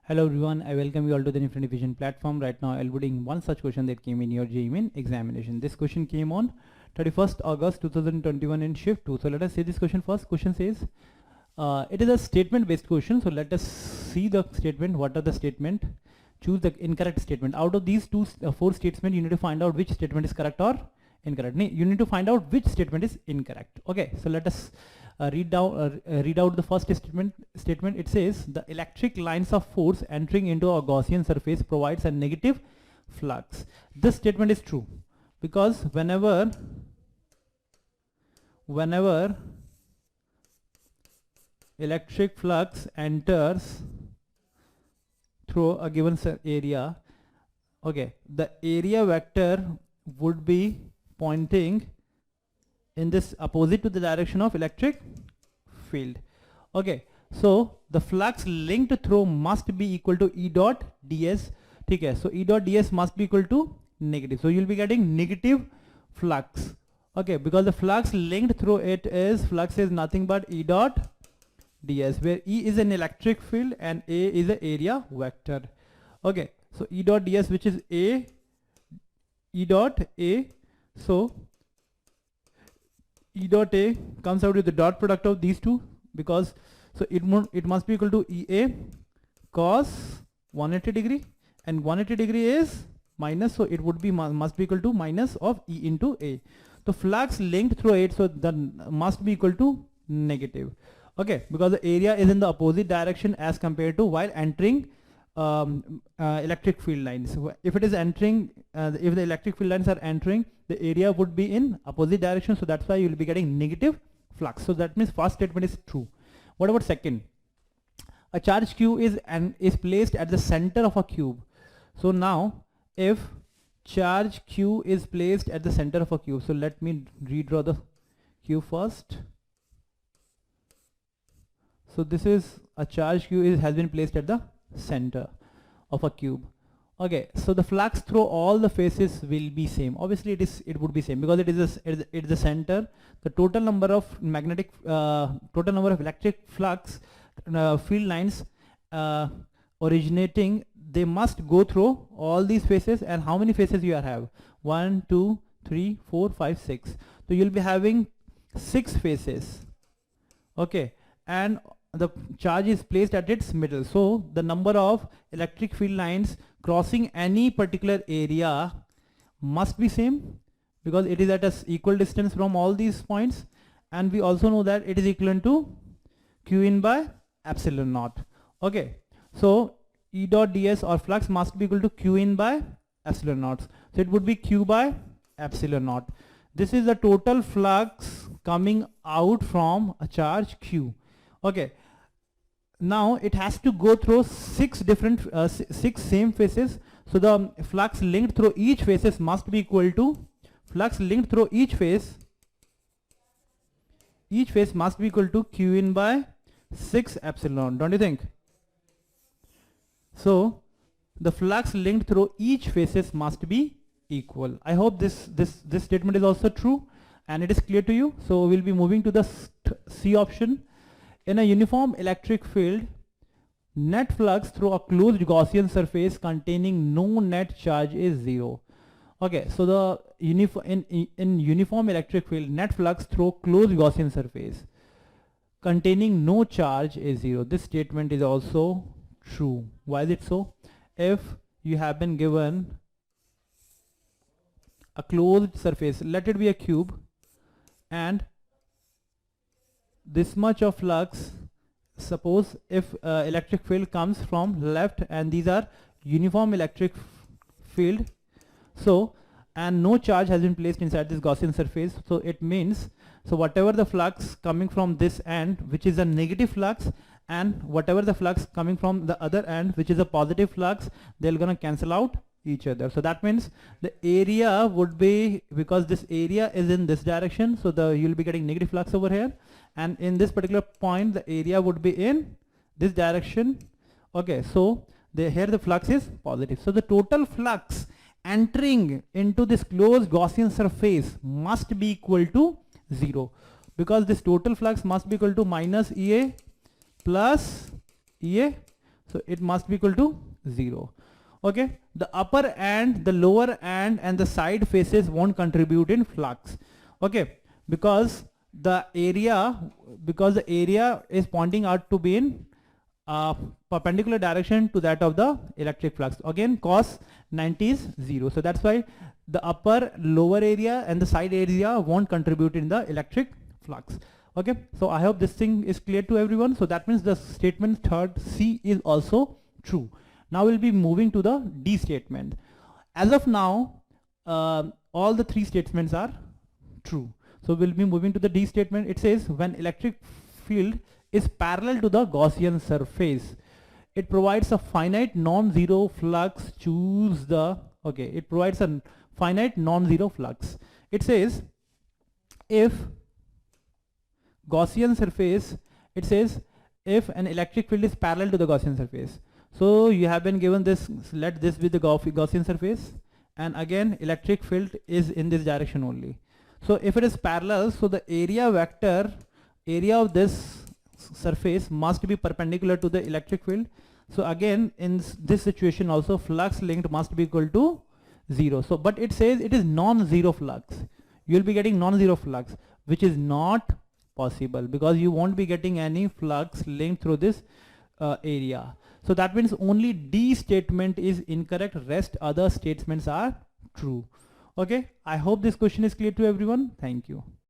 Hello everyone, I welcome you all to the Infinity Vision platform. Right now I'll be doing one such question that came in your JEE Main examination. This question came on 31st August 2021 in shift 2. So let us see this question first. Question says, it is a statement based question. So let us see the statement. What are the statement? Choose the incorrect statement. Out of these four statements, you need to find out which statement is correct or incorrect. You need to find out which statement is incorrect. Okay, so let us read out the first statement. It says the electric lines of force entering into a Gaussian surface provides a negative flux. This statement is true because whenever electric flux enters through a given area, okay, the area vector would be pointing in this opposite to the direction of electric field. Okay, so the flux linked through must be equal to E dot ds. Okay, so E dot ds must be equal to negative. So you'll be getting negative flux. Okay, because the flux linked through it is nothing but E dot ds, where E is an electric field and A is an area vector. Okay, so E dot ds, which is E dot A. So E dot A comes out with the dot product of these two, because so it must be equal to EA cos 180 degree, and 180 degree is minus, so it would be must be equal to minus of E into A. The flux linked through it, so that must be equal to negative. Okay, because the area is in the opposite direction as compared to while entering electric field lines. If it is entering, if the electric field lines are entering, the area would be in opposite direction, so that's why you will be getting negative flux. So that means first statement is true. What about second? A charge Q is placed at the center of a cube. So now if charge Q is placed at the center of a cube, so let me redraw the cube first. So this is a charge Q has been placed at the center of a cube. Okay, so the flux through all the faces will be same. Obviously it would be same because it is the center. The total number of electric flux field lines originating, they must go through all these faces. And how many faces you have? 1 2 3 4 5 6. So you'll be having 6 faces. Okay, and the charge is placed at its middle, so the number of electric field lines crossing any particular area must be same because it is at a equal distance from all these points, and we also know that it is equivalent to Q in by epsilon naught. Okay, so E dot ds or flux must be equal to Q in by epsilon naught, so it would be Q by epsilon naught. This is the total flux coming out from a charge Q. Okay, now it has to go through 6 different 6 same faces, so the flux linked through each faces must be equal to flux linked through each face must be equal to Q in by 6 epsilon, don't you think? So the flux linked through each faces must be equal. I hope this statement is also true and it is clear to you. So we'll be moving to the C option. In a uniform electric field, net flux through a closed Gaussian surface containing no net charge is 0. Okay, so the in uniform electric field, net flux through closed Gaussian surface containing no charge is 0. This statement is also true. Why is it so? If you have been given a closed surface, let it be a cube, and this much of flux, suppose if electric field comes from left, and these are uniform electric field, so and no charge has been placed inside this Gaussian surface, so it means, so whatever the flux coming from this end, which is a negative flux, and whatever the flux coming from the other end, which is a positive flux, they're gonna cancel out each other. So that means the area would be, because this area is in this direction, so you'll be getting negative flux over here, and in this particular point the area would be in this direction. Okay, so here the flux is positive, so the total flux entering into this closed Gaussian surface must be equal to 0, because this total flux must be equal to minus EA plus EA. So it must be equal to 0. Okay, the upper and the lower and the side faces won't contribute in flux. Okay, because the area is pointing out to be in perpendicular direction to that of the electric flux. Again, cos 90 is 0. So that's why the upper, lower area and the side area won't contribute in the electric flux. Okay, so I hope this thing is clear to everyone. So that means the statement third C is also true. Now we'll be moving to the D statement. As of now, all the three statements are true. So we'll be moving to the D statement. It says when electric field is parallel to the Gaussian surface, it provides a finite non-zero flux. Choose the, okay, it provides a finite non-zero flux. It says if Gaussian surface, it says if an electric field is parallel to the Gaussian surface. So you have been given this, let this be the Gaussian surface, and again electric field is in this direction only. So if it is parallel, so the area vector, area of this surface must be perpendicular to the electric field. So again in this situation also flux linked must be equal to 0. So but it says it is non-zero flux. You will be getting non-zero flux, which is not possible because you won't be getting any flux linked through this area. So that means only D statement is incorrect, rest other statements are true. Okay, I hope this question is clear to everyone. Thank you.